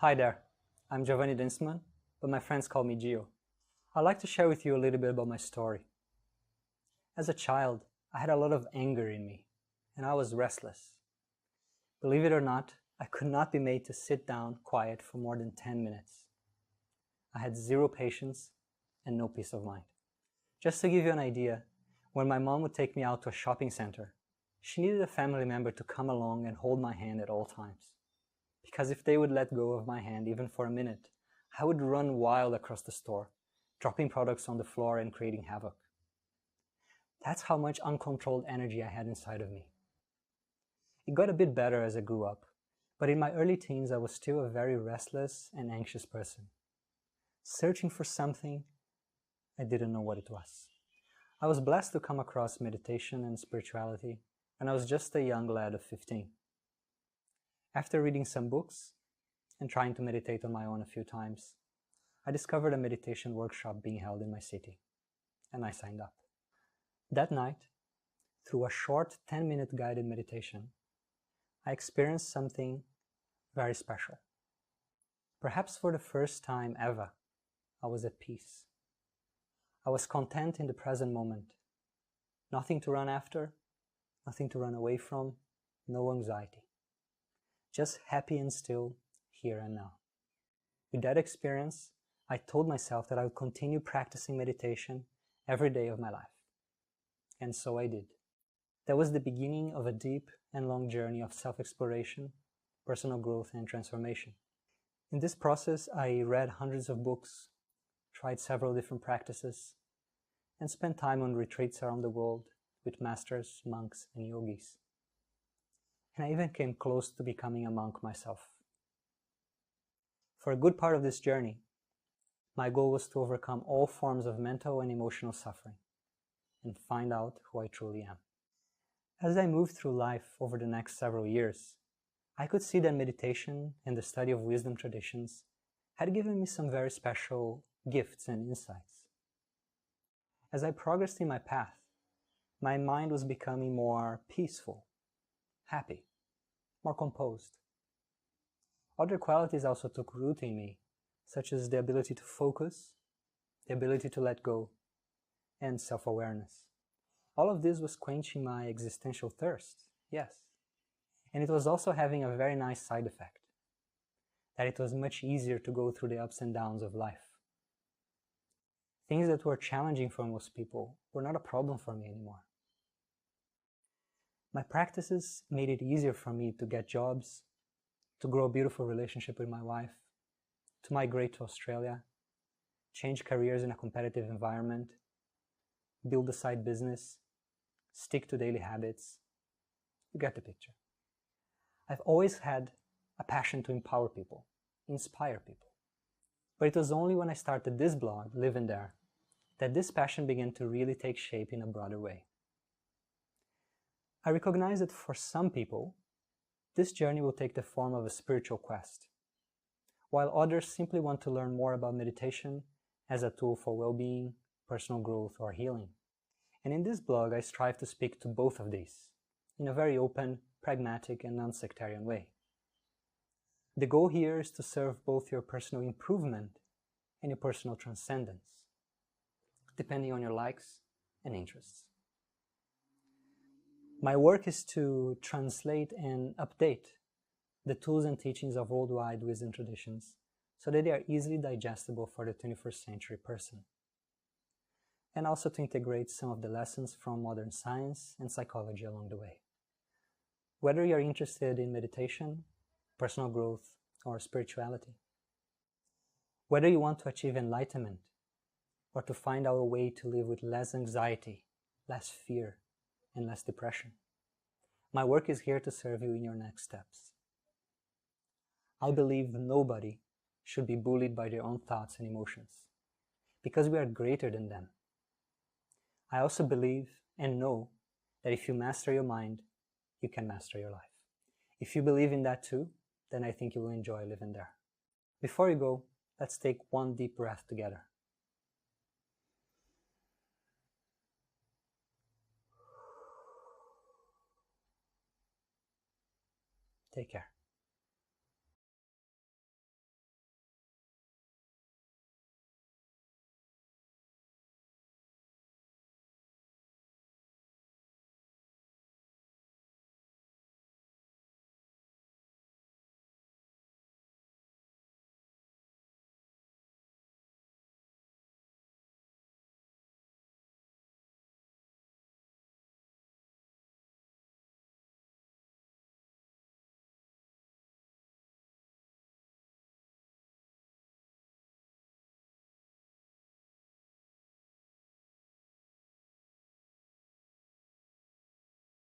Hi there, I'm Giovanni Dienstmann, but my friends call me Gio. I'd like to share with you a little bit about my story. As a child, I had a lot of anger in me, and I was restless. Believe it or not, I could not be made to sit down quiet for more than 10 minutes. I had zero patience and no peace of mind. Just to give you an idea, when my mom would take me out to a shopping center, she needed a family member to come along and hold my hand at all times. Because if they would let go of my hand even for a minute, I would run wild across the store, dropping products on the floor and creating havoc. That's how much uncontrolled energy I had inside of me. It got a bit better as I grew up, but in my early teens I was still a very restless and anxious person, searching for something I didn't know what it was. I was blessed to come across meditation and spirituality, and I was just a young lad of 15. After reading some books and trying to meditate on my own a few times, I discovered a meditation workshop being held in my city, and I signed up. That night, through a short 10-minute guided meditation, I experienced something very special. Perhaps for the first time ever, I was at peace. I was content in the present moment. Nothing to run after, nothing to run away from, no anxiety. Just happy and still, here and now. With that experience, I told myself that I would continue practicing meditation every day of my life. And so I did. That was the beginning of a deep and long journey of self-exploration, personal growth, and transformation. In this process, I read hundreds of books, tried several different practices, and spent time on retreats around the world with masters, monks, and yogis. And I even came close to becoming a monk myself. For a good part of this journey, my goal was to overcome all forms of mental and emotional suffering and find out who I truly am. As I moved through life over the next several years, I could see that meditation and the study of wisdom traditions had given me some very special gifts and insights. As I progressed in my path, my mind was becoming more peaceful, happy, more composed. Other qualities also took root in me, such as the ability to focus, the ability to let go, and self-awareness. All of this was quenching my existential thirst, yes. And it was also having a very nice side effect, that it was much easier to go through the ups and downs of life. Things that were challenging for most people were not a problem for me anymore. My practices made it easier for me to get jobs, to grow a beautiful relationship with my wife, to migrate to Australia, change careers in a competitive environment, build a side business, stick to daily habits. You get the picture. I've always had a passion to empower people, inspire people. But it was only when I started this blog, Live in There, that this passion began to really take shape in a broader way. I recognize that for some people, this journey will take the form of a spiritual quest, while others simply want to learn more about meditation as a tool for well-being, personal growth, or healing. And in this blog, I strive to speak to both of these in a very open, pragmatic, and non-sectarian way. The goal here is to serve both your personal improvement and your personal transcendence, depending on your likes and interests. My work is to translate and update the tools and teachings of worldwide wisdom traditions so that they are easily digestible for the 21st century person, and also to integrate some of the lessons from modern science and psychology along the way. Whether you're interested in meditation, personal growth, or spirituality, whether you want to achieve enlightenment or to find out a way to live with less anxiety, less fear, and less depression, my work is here to serve you in your next steps. I believe nobody should be bullied by their own thoughts and emotions, because we are greater than them. I also believe and know that if you master your mind, you can master your life. If you believe in that too, then I think you will enjoy living there. Before you go, let's take one deep breath together. Take care.